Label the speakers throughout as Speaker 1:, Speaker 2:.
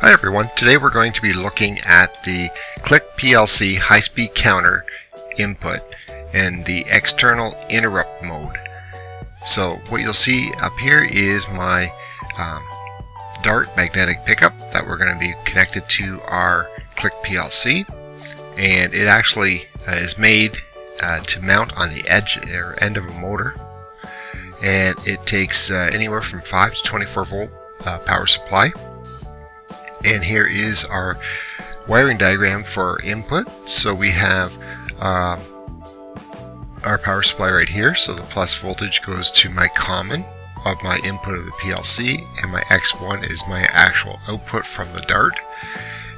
Speaker 1: Hi everyone, today we're going to be looking at the Click PLC high-speed counter input and the external interrupt mode. So what you'll see up here is my Dart magnetic pickup that we're going to be connected to our Click PLC, and it actually is made to mount on the edge or end of a motor, and it takes anywhere from 5 to 24 volt power supply. And here is our wiring diagram for input. So we have our power supply right here. So the plus voltage goes to my common of my input of the PLC, and my X1 is my actual output from the Dart.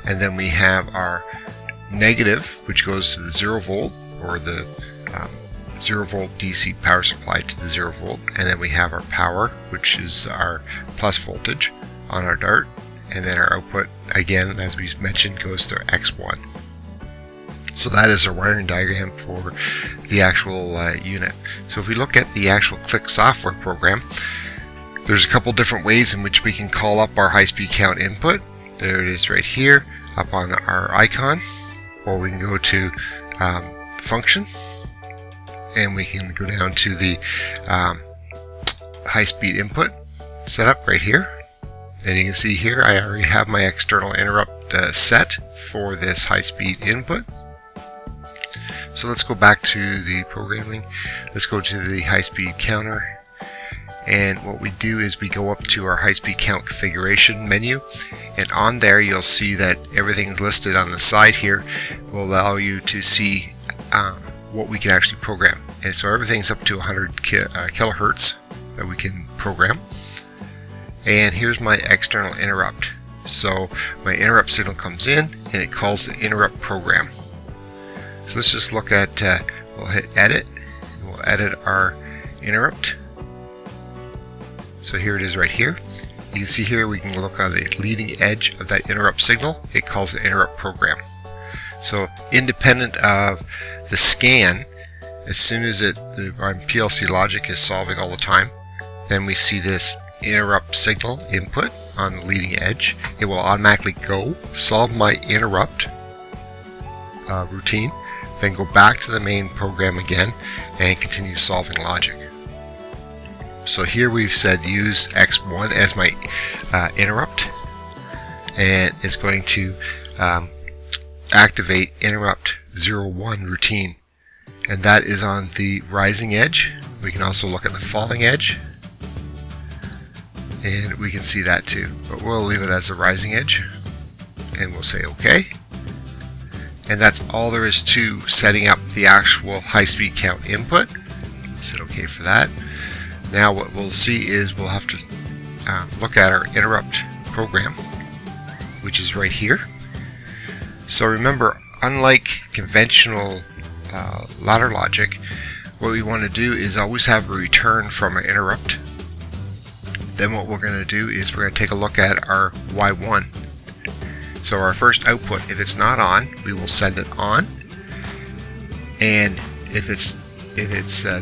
Speaker 1: And then we have our negative, which goes to the 0 volt or the 0 volt DC power supply to the 0 volt. And then we have our power, which is our plus voltage on our Dart. And then our output, again, as we mentioned, goes to X1. So that is our wiring diagram for the actual unit. So if we look at the actual Click software program, there's a couple different ways in which we can call up our high-speed count input. There it is right here up on our icon. Or we can go to function, and we can go down to the high-speed input setup right here. And you can see here I already have my external interrupt set for this high-speed input. So let's go back to the programming. Let's go to the high-speed counter. And what we do is we go up to our high-speed count configuration menu. And on there you'll see that everything's listed on the side here. Will allow you to see what we can actually program. And so everything's up to 100 kilohertz that we can program. And here's my external interrupt. So my interrupt signal comes in and it calls the interrupt program. So let's just look at, we'll hit edit, and we'll edit our interrupt. So here it is right here. You can see here we can look on the leading edge of that interrupt signal. It calls the interrupt program. So independent of the scan, as soon as our PLC logic is solving all the time, then we see this interrupt signal input on the leading edge. It will automatically go solve my interrupt routine, then go back to the main program again and continue solving logic. So here we've said use X1 as my interrupt, and it's going to activate interrupt 01 routine, and that is on the rising edge. We can also look at the falling edge, and we can see that too, but we'll leave it as a rising edge, and we'll say OK. And that's all there is to setting up the actual high-speed count input. Set OK for that. Now what we'll see is we'll have to look at our interrupt program, which is right here. So remember, unlike conventional ladder logic, what we want to do is always have a return from an interrupt. Then what we're going to do is we're going to take a look at our Y1. So our first output, if it's not on, we will send it on, and if it's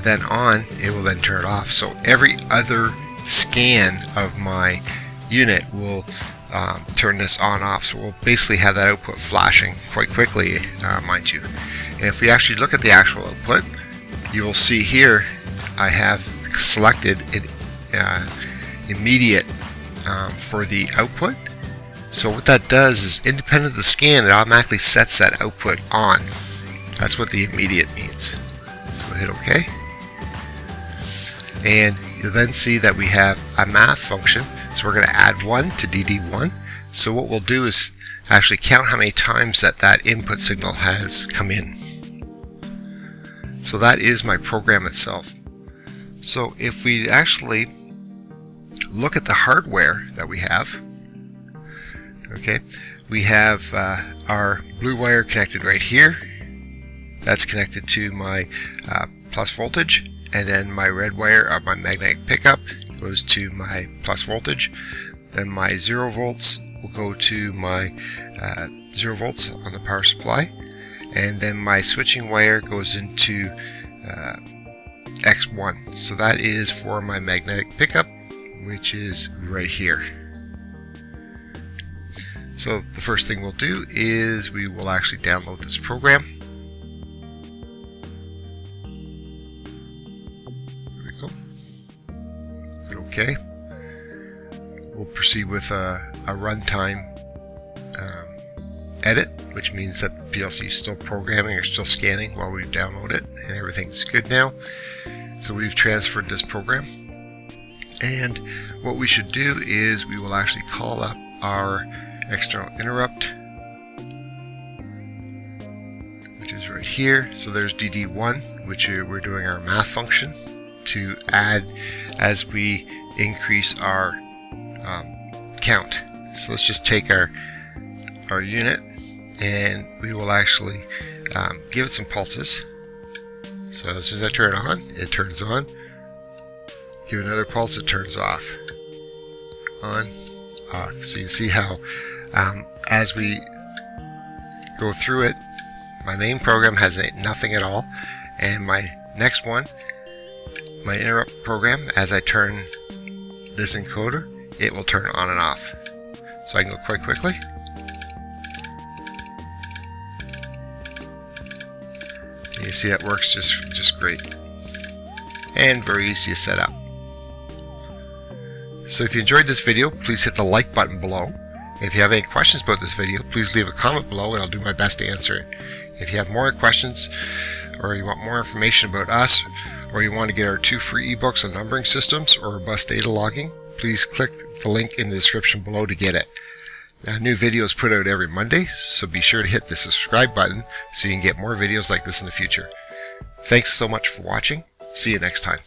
Speaker 1: then on, it will then turn it off. So every other scan of my unit will turn this on off. So we'll basically have that output flashing quite quickly, mind you. And if we actually look at the actual output, you will see here I have selected it immediate for the output. So what that does is, independent of the scan, it automatically sets that output on. That's what the immediate means. So we'll hit OK, and you'll then see that we have a math function. So we're going to add 1 to DD1. So what we'll do is actually count how many times that input signal has come in. So that is my program itself. So if we actually look at the hardware that we have, okay, we have our blue wire connected right here. That's connected to my plus voltage, and then my red wire of my magnetic pickup goes to my plus voltage. Then my 0 volts will go to my 0 volts on the power supply, and then my switching wire goes into X1. So that is for my magnetic pickup, which is right here. So the first thing we'll do is we will actually download this program. There we go. Hit OK. We'll proceed with a runtime edit, which means that the PLC is still programming or still scanning while we download it, and everything's good now. So we've transferred this program, and what we should do is we will actually call up our external interrupt, which is right here. So there's DD1, which we're doing our math function to add as we increase our count. So let's just take our unit, and we will actually give it some pulses. So as soon as I turn it on, it turns on. Give it another pulse, it turns off. On, off. So you can see how as we go through it, my main program has nothing at all, and my next one, my interrupt program, as I turn this encoder, it will turn on and off. So I can go quite quickly. You see that works just great, and very easy to set up. So if you enjoyed this video, please hit the like button below. If you have any questions about this video, please leave a comment below and I'll do my best to answer it. If you have more questions, or you want more information about us, or you want to get our 2 free ebooks on numbering systems or bus data logging, please click the link in the description below to get it. A new video is put out every Monday, so be sure to hit the subscribe button so you can get more videos like this in the future. Thanks so much for watching. See you next time.